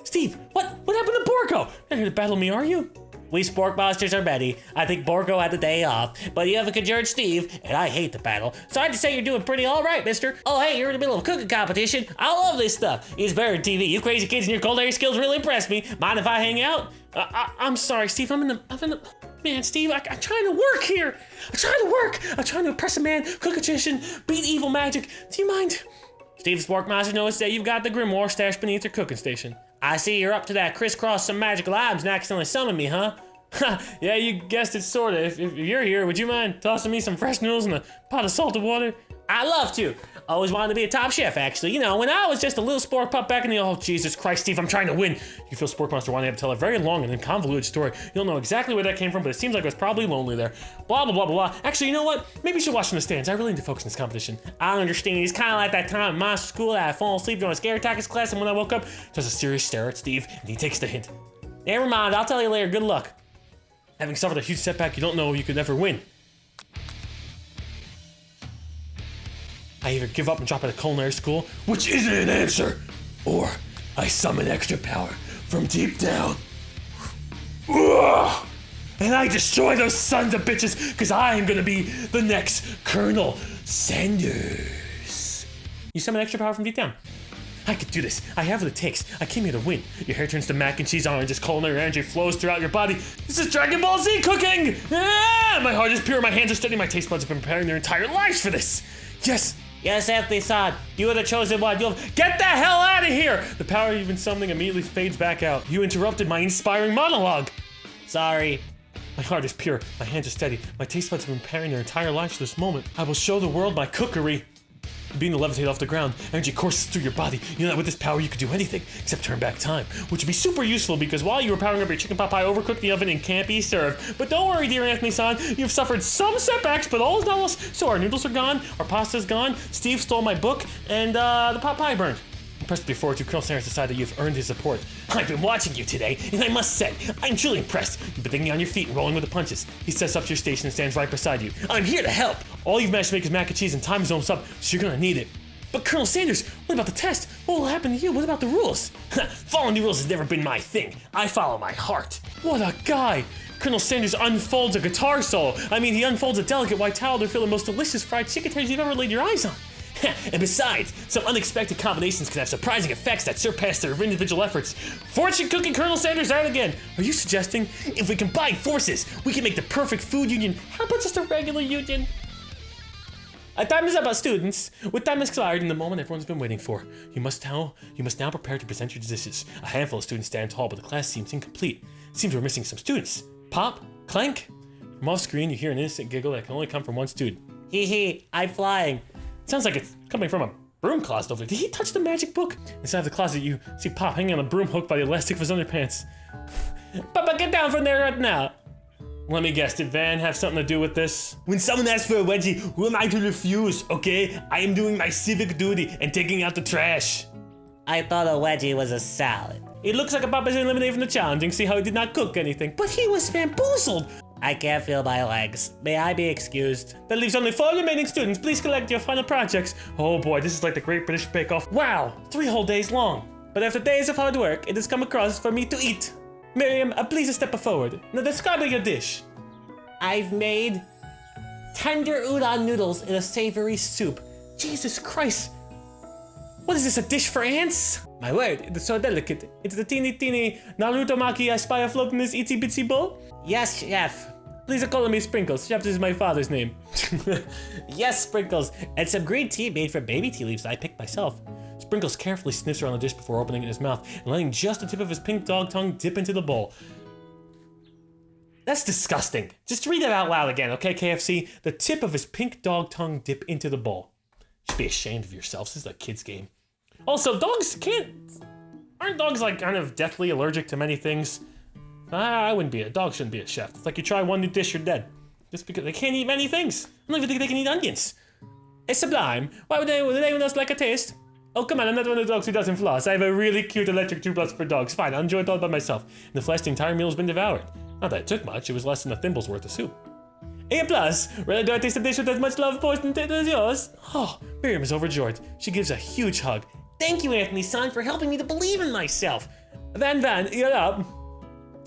Steve, what happened to Borgo? You're not here to battle me, are you? We Spork Monsters are ready. I think Borgo had the day off, but you haven't conjured Steve, and I hate the battle. Sorry to say you're doing pretty all right, mister. Oh, hey, you're in the middle of a cooking competition. I love this stuff. It's better than TV. You crazy kids and your culinary skills really impress me. Mind if I hang out? I'm sorry, Steve. I'm in the... Man, Steve, I'm trying to work here. I'm trying to impress a man, cook a chicken, beat evil magic. Do you mind? Steve Sporkmaster noticed that you've got the grimoire stashed beneath your cooking station. I see you're up to that crisscross some magical items and accidentally summon me, huh? Yeah, you guessed it sorta. If you're here, would you mind tossing me some fresh noodles in a pot of salted water? I'd love to. Always wanted to be a top chef, actually. You know, when I was just a little spork pup back in the... Oh, Jesus Christ, Steve, I'm trying to win. You feel Spork Monster wanting to tell a very long and convoluted story. You don't know exactly where that came from, but it seems like it was probably lonely there. Blah, blah, blah, blah, blah. Actually, you know what? Maybe you should watch from the stands. I really need to focus on this competition. I understand. It's kind of like that time in my school that I fallen asleep during a scare tactics class, and when I woke up, just a serious stare at Steve, and he takes the hint. Never mind, I'll tell you later. Good luck. Having suffered a huge setback, you don't know you could never win. I either give up and drop out of culinary school, which isn't an answer, or I summon extra power from deep down. Ugh! And I destroy those sons of bitches, because I am gonna be the next Colonel Sanders. You summon extra power from deep down. I could do this. I have what it takes. I came here to win. Your hair turns to mac and cheese orange as culinary energy flows throughout your body. This is Dragon Ball Z cooking! Ah! My heart is pure, my hands are steady, my taste buds have been preparing their entire lives for this. Yes! Yes, Anthony-san, you are the chosen one. Get the hell out of here! The power you've been summoning immediately fades back out. You interrupted my inspiring monologue. Sorry. My heart is pure, my hands are steady, my taste buds have been preparing their entire lives for this moment. I will show the world my cookery. Being levitate off the ground, energy courses through your body. You know that with this power you could do anything except turn back time, which would be super useful because while you were powering up your chicken pot pie, overcooked the oven and can't be served. But don't worry, dear Anthony-san, you've suffered some setbacks, but all is not lost. So our noodles are gone, our pasta's gone, Steve stole my book, and the pot pie burned. Impressed with your fortitude, Colonel Sanders decided that you've earned his support. I've been watching you today, and I must say, I'm truly impressed. You've been thinking on your feet and rolling with the punches. He steps up to your station and stands right beside you. I'm here to help. All you've managed to make is mac and cheese, and time is almost up, so you're gonna need it. But Colonel Sanders, what about the test? What will happen to you? What about the rules? Following the rules has never been my thing. I follow my heart. What a guy! Colonel Sanders unfolds a guitar solo. I mean, he unfolds a delicate white towel to fill the most delicious fried chicken tenders you've ever laid your eyes on. And besides, some unexpected combinations can have surprising effects that surpass their individual efforts. Fortune cooking Colonel Sanders out again. Are you suggesting if we combine forces, we can make the perfect food union? How about just a regular union? Time is up, students. With time expired in the moment everyone's been waiting for. You must now prepare to present your dishes. A handful of students stand tall, but the class seems incomplete. It seems we're missing some students. Pop, clank. From off screen, you hear an innocent giggle that can only come from one student. Hee hee, I'm flying. Sounds like it's coming from a broom closet over there. Did he touch the magic book? Inside the closet, you see Pop hanging on a broom hook by the elastic of his underpants. Papa, get down from there right now. Let me guess, did Van have something to do with this? When someone asks for a wedgie, who am I to refuse, okay? I am doing my civic duty and taking out the trash. I thought a wedgie was a salad. It looks like a Papa's eliminated from the challenge and see how he did not cook anything. But he was bamboozled. I can't feel my legs. May I be excused? That leaves only 4 remaining students. Please collect your final projects. Oh boy, this is like the Great British Bake Off. Wow, 3 whole days long. But after days of hard work, it has come across for me to eat. Miriam, please step forward. Now describe your dish. I've made tender udon noodles in a savory soup. Jesus Christ. What is this, a dish for ants? My word, it is so delicate. It's the teeny Naruto Maki I spy afloat in this itsy bitsy bowl? Yes, chef. Please call me Sprinkles. Chef, this is my father's name. Yes, Sprinkles. And some green tea made from baby tea leaves I picked myself. Sprinkles carefully sniffs around the dish before opening it in his mouth and letting just the tip of his pink dog tongue dip into the bowl. That's disgusting. Just read it out loud again, okay, KFC? The tip of his pink dog tongue dip into the bowl. You should be ashamed of yourselves. This is a kid's game. Also, aren't dogs like kind of deathly allergic to many things? I wouldn't be. A dog shouldn't be a chef. It's like you try one new dish, you're dead. Just because they can't eat many things. I don't even think they can eat onions. It's sublime. Why would anyone else like a taste? Oh, come on, I'm not one of the dogs who doesn't floss. I have a really cute electric toothbrush for dogs. Fine, I'll enjoy it all by myself. In the flesh, the entire meal has been devoured. Not that it took much, it was less than a thimble's worth of soup. A+, really do I taste a dish with as much love poured into it as yours? Oh, Miriam is overjoyed. She gives a huge hug. Thank you, Anthony-san, for helping me to believe in myself. Van, you're up.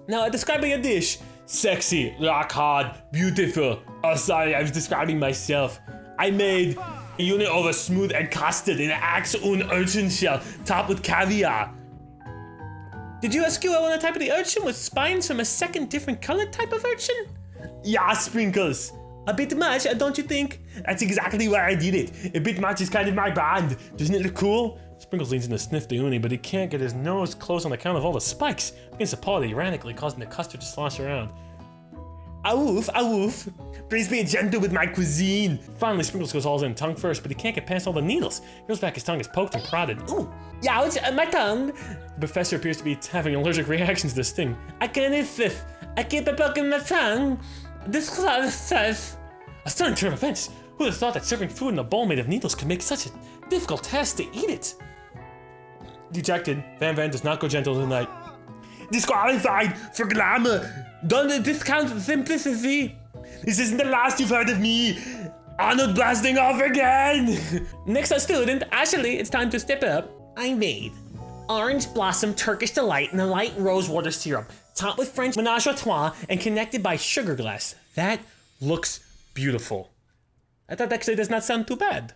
Now, describing a dish. Sexy, rock hard, beautiful. Oh, sorry, I was describing myself. I made a unit of a smooth and custard in an axe un urchin shell, topped with caviar. Did you ask you on a type of the urchin with spines from a second different colored type of urchin? Yeah, Sprinkles. A bit much, don't you think? That's exactly why I did it. A bit much is kind of my brand. Doesn't it look cool? Sprinkles leans in to sniff the uni, but he can't get his nose close on account of all the spikes. Begins to paw erratically, causing the custard to slosh around. Awoof, awoof. Please be gentle with my cuisine. Finally, Sprinkles goes all in tongue first, but he can't get past all the needles. He goes back, his tongue is poked and prodded. Ooh, ouch, my tongue. The professor appears to be having an allergic reaction to this sting. I can't eat this. I keep poking my tongue. This class says. A stunning turn of events. Who would have thought that serving food in a bowl made of needles could make such a difficult task to eat it? Dejected, Van does not go gentle tonight. Disqualified for glamour. Don't discount simplicity. This isn't the last you've heard of me. Arnold blasting off again. Next student, Ashley, it's time to step up. I made orange blossom Turkish delight in a light rose water syrup, topped with French menage a trois and connected by sugar glass. That looks beautiful. I thought actually does not sound too bad.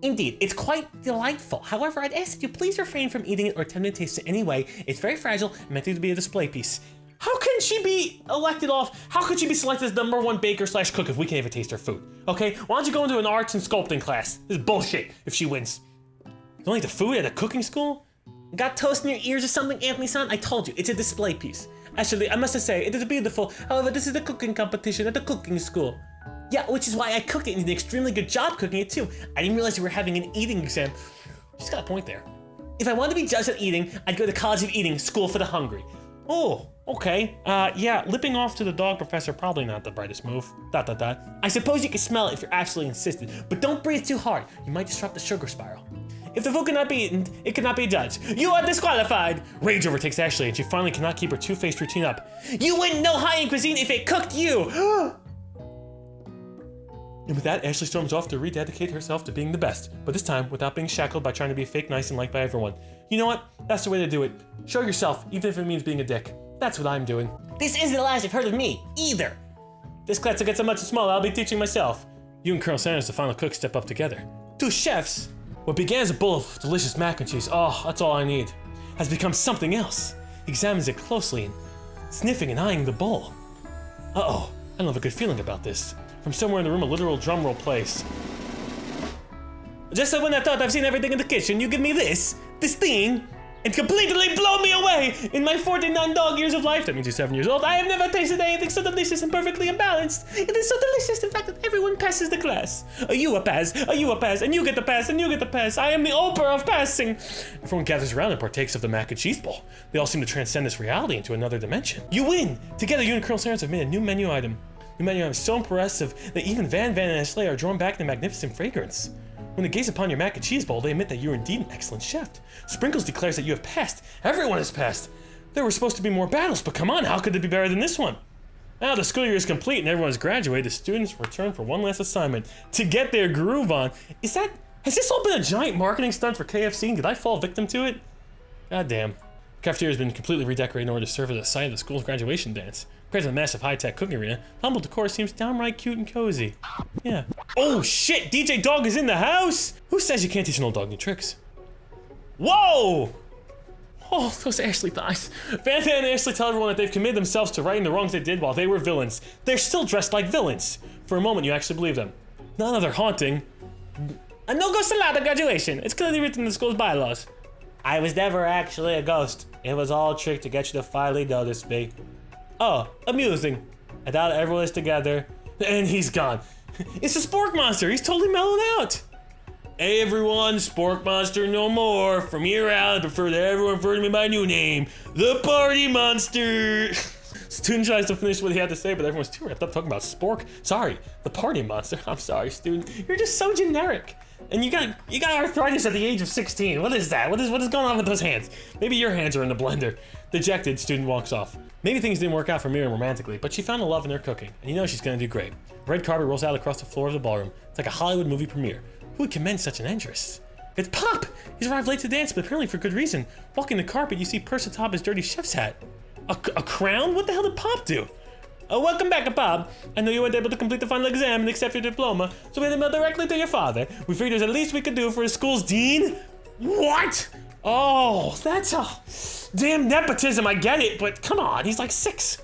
Indeed, it's quite delightful. However, I'd ask that you please refrain from eating it or attempting to taste it anyway. It's very fragile and meant to be a display piece. How can she be elected off? How could she be selected as #1 baker / cook if we can't even taste her food? Okay, why don't you go into an arts and sculpting class? This is bullshit if she wins. Don't eat the food at a cooking school? Got toast in your ears or something, Anthony-san? I told you, it's a display piece. Actually, I must say, it is beautiful. However, this is a cooking competition at the cooking school. Yeah, which is why I cooked it and did an extremely good job cooking it too. I didn't realize we were having an eating exam. She's got a point there. If I wanted to be judged at eating, I'd go to College of Eating, School for the Hungry. Oh, okay. Yeah, lipping off to the dog professor, probably not the brightest move. ... I suppose you can smell it if you're absolutely insistent, but don't breathe too hard. You might disrupt the sugar spiral. If the food cannot be eaten, it cannot be judged. You are disqualified! Rage overtakes Ashley, and she finally cannot keep her two-faced routine up. You wouldn't know high-end cuisine if it cooked you! And with that, Ashley storms off to rededicate herself to being the best, but this time without being shackled by trying to be fake nice and liked by everyone. You know what? That's the way to do it. Show yourself, even if it means being a dick. That's what I'm doing. This isn't the last you've heard of me, either. This class will get so much smaller, I'll be teaching myself. You and Colonel Sanders, the final cook, step up together. Two chefs. What began as a bowl of delicious mac and cheese, oh, that's all I need, has become something else. He examines it closely and sniffing and eyeing the bowl. Uh-oh, I don't have a good feeling about this. From somewhere in the room, a literal drum roll plays. Just when I thought I've seen everything in the kitchen, you give me this thing, and completely blow me away! In my 49 dog years of life, that means you're 7 years old, I have never tasted anything so delicious and perfectly imbalanced. It is so delicious, in fact, that everyone passes the class. You a pass, you a pass, and you get the pass, and you get the pass. I am the Oprah of passing. Everyone gathers around and partakes of the mac and cheese bowl. They all seem to transcend this reality into another dimension. You win! Together, you and Colonel Sanders have made a new menu item. The menu item is so impressive that even Van and Ashley are drawn back in the magnificent fragrance. When they gaze upon your mac and cheese bowl, they admit that you're indeed an excellent chef. Sprinkles declares that you have passed. Everyone has passed. There were supposed to be more battles, but come on, how could it be better than this one? Now the school year is complete and everyone's graduated. The students return for one last assignment to get their groove on. Has this all been a giant marketing stunt for KFC? Did I fall victim to it? God damn. Cafeteria has been completely redecorated in order to serve as a site of the school's graduation dance. Compared to the massive high-tech cooking arena, the humble decor seems downright cute and cozy. Yeah. Oh shit, DJ Dog is in the house! Who says you can't teach an old dog new tricks? Whoa! Oh, those Ashley thighs. Van and Ashley tell everyone that they've committed themselves to righting the wrongs they did while they were villains. They're still dressed like villains. For a moment, you actually believe them. Not another haunting. A no-ghost allowed at graduation. It's clearly written in the school's bylaws. I was never actually a ghost. It was all a trick to get you to finally notice me. Oh, amusing. I thought everyone was together. And he's gone. It's a Spork Monster. He's totally mellowed out. Hey everyone, Spork Monster no more. From here out, I prefer that everyone refer to me by my new name, the Party Monster. Student tries to finish what he had to say, but everyone's too wrapped up talking about Spork. Sorry, the Party Monster. I'm sorry, student. You're just so generic. And you got arthritis at the age of 16. What is that? What is going on with those hands? Maybe your hands are in the blender. Dejected, student walks off. Maybe things didn't work out for Miriam romantically, but she found a love in her cooking, and you know she's gonna do great. Red carpet rolls out across the floor of the ballroom. It's like a Hollywood movie premiere. Who would commend such an entrance? It's Pop! He's arrived late to dance, but apparently for good reason. Walking the carpet, you see perched atop his dirty chef's hat. A crown? What the hell did Pop do? Oh, welcome back, Bob. I know you weren't able to complete the final exam and accept your diploma, so we had to mail directly to your father. We figured it was the least we could do for his school's dean. What? Oh, that's a damn nepotism, I get it, but come on, he's like 6.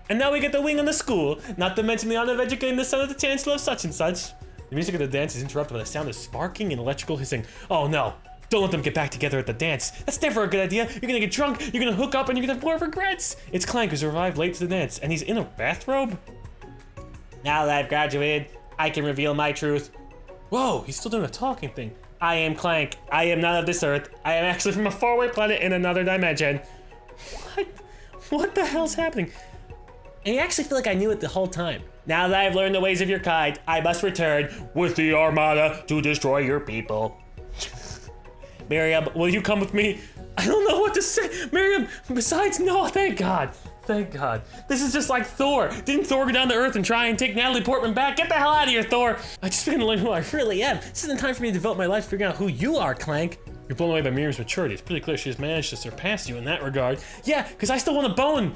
And now we get the wing on the school, not to mention the honor of educating the son of the chancellor of such and such. The music of the dance is interrupted by the sound of sparking and electrical hissing. Oh no, don't let them get back together at the dance. That's never a good idea. You're gonna get drunk, you're gonna hook up, and you're gonna have more regrets. It's Clank who's arrived late to the dance, and he's in a bathrobe? Now that I've graduated, I can reveal my truth. Whoa, he's still doing a talking thing. I am Clank. I am not of this earth. I am actually from a faraway planet in another dimension. What the hell's happening? And I actually feel like I knew it the whole time. Now that I've learned the ways of your kind, I must return with the armada to destroy your people. Miriam, will you come with me? I don't know what to say. Miriam, besides, no, thank God. Thank God. This is just like Thor. Didn't Thor go down to Earth and try and take Natalie Portman back? Get the hell out of here, Thor. I just began to learn who I really am. This isn't time for me to devote my life to figuring out who you are, Clank. You're blown away by Miriam's maturity. It's pretty clear she has managed to surpass you in that regard. Yeah, because I still want a bone.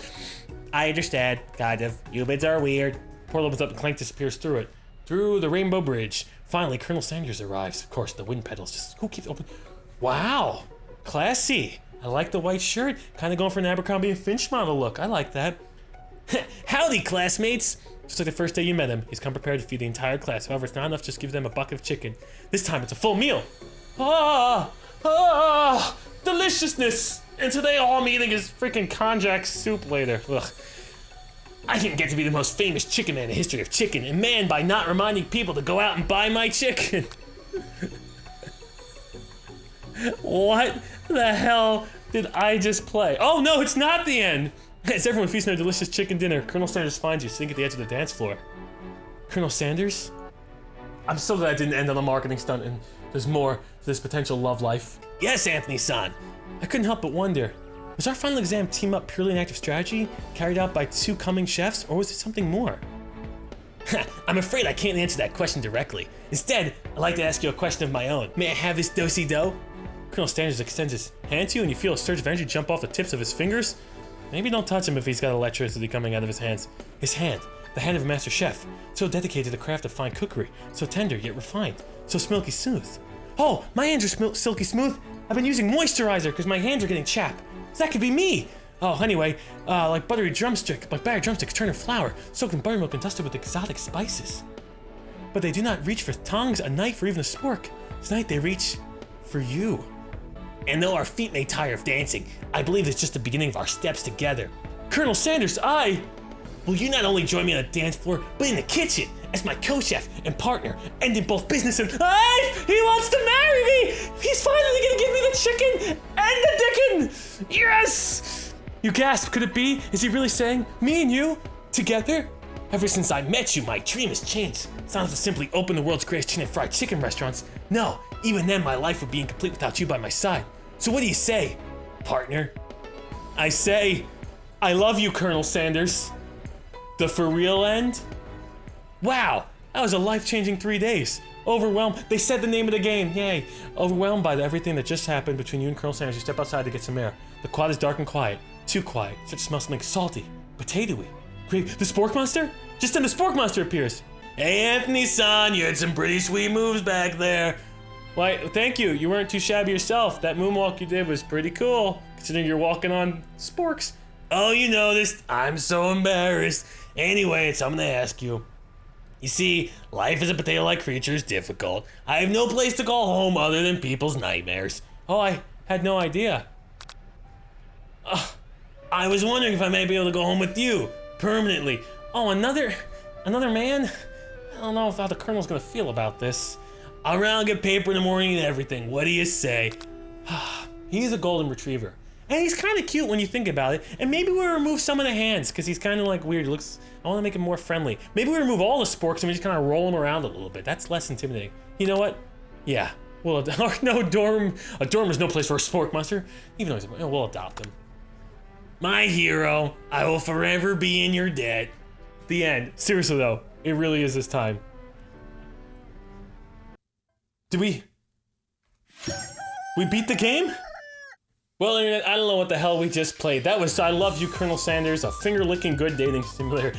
I understand, kind of. Humans are weird. Portal opens up and Clank disappears through it. Through the Rainbow Bridge. Finally, Colonel Sanders arrives. Of course, the wind pedals just... Who keeps open? Wow. Classy. I like the white shirt. Kind of going for an Abercrombie & Finch model look. I like that. Howdy, classmates. Just like the first day you met him, he's come prepared to feed the entire class. However, it's not enough to just give them a bucket of chicken. This time, it's a full meal. Deliciousness. And today all I'm eating is freaking konjac soup later. Ugh. I didn't get to be the most famous chicken man in the history of chicken, and man, by not reminding people to go out and buy my chicken. What the hell did I just play? Oh no, it's not the end! As everyone feasts on their delicious chicken dinner, Colonel Sanders finds you sitting at the edge of the dance floor. Colonel Sanders? I'm so glad I didn't end on a marketing stunt and there's more to this potential love life. Yes, Anthony-san. I couldn't help but wonder, was our final exam team up purely an act of strategy, carried out by 2 coming chefs, or was it something more? I'm afraid I can't answer that question directly. Instead, I'd like to ask you a question of my own. May I have this do-si-do? Colonel Sanders extends his hand to you and you feel a surge of energy jump off the tips of his fingers. Maybe don't touch him if he's got electricity coming out of his hands. His hand, the hand of a master chef, so dedicated to the craft of fine cookery, so tender yet refined, so milky smooth. Oh, my hands are silky smooth. I've been using moisturizer because my hands are getting chapped. So that could be me. Oh, anyway, like battered drumsticks turned in flour, soaked in buttermilk and dusted with exotic spices. But they do not reach for tongs, a knife, or even a spork. Tonight they reach for you. And though our feet may tire of dancing, I believe it's just the beginning of our steps together. Colonel Sanders, will you not only join me on the dance floor, but in the kitchen as my co-chef and partner, and in both business and life? He wants to marry me! He's finally gonna give me the chicken and the dickin! Yes! You gasp, could it be? Is he really saying, me and you, together? Ever since I met you, my dream has changed. It's not to simply open the world's greatest chicken and fried chicken restaurants. No, even then my life would be incomplete without you by my side. So what do you say, partner? I say, I love you, Colonel Sanders. The for real end? Wow, that was a life-changing 3 days. Overwhelmed, they said the name of the game, yay. Overwhelmed by everything that just happened between you and Colonel Sanders, you step outside to get some air. The quad is dark and quiet, too quiet. Such smells something salty, potatoey. Great, the spork monster? Just then the spork monster appears. Hey Anthony-san, you had some pretty sweet moves back there. Why, thank you, you weren't too shabby yourself. That moonwalk you did was pretty cool, considering you're walking on sporks. Oh, you noticed? I'm so embarrassed. Anyway, it's something to ask you. You see, life as a potato-like creature is difficult. I have no place to call home other than people's nightmares. Oh, I had no idea. I was wondering if I may be able to go home with you, permanently. Oh, another man? I don't know how the Colonel's gonna feel about this. I'll round get paper in the morning and everything. What do you say? He's a golden retriever. And he's kind of cute when you think about it. And maybe we remove some of the hands because he's kind of like weird. He looks, I want to make him more friendly. Maybe we remove all the sporks and we just kind of roll him around a little bit. That's less intimidating. You know what? Yeah. We'll no dorm. A dorm is no place for a spork monster. Even though we'll adopt him. My hero. I will forever be in your debt. The end. Seriously though, it really is this time. Did we beat the game? Well, Internet, I don't know what the hell we just played. That was I Love You, Colonel Sanders, a finger-licking good dating simulator.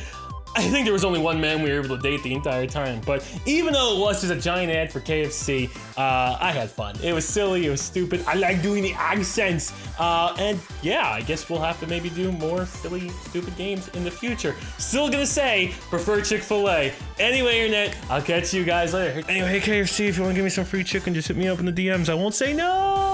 I think there was only one man we were able to date the entire time, but even though it was just a giant ad for KFC, I had fun. It was silly, it was stupid. I like doing the accents. And yeah, I guess we'll have to maybe do more silly, stupid games in the future. Still gonna say, prefer Chick-fil-A. Anyway, Internet, I'll catch you guys later. Anyway, hey KFC, if you wanna give me some free chicken, just hit me up in the DMs. I won't say no!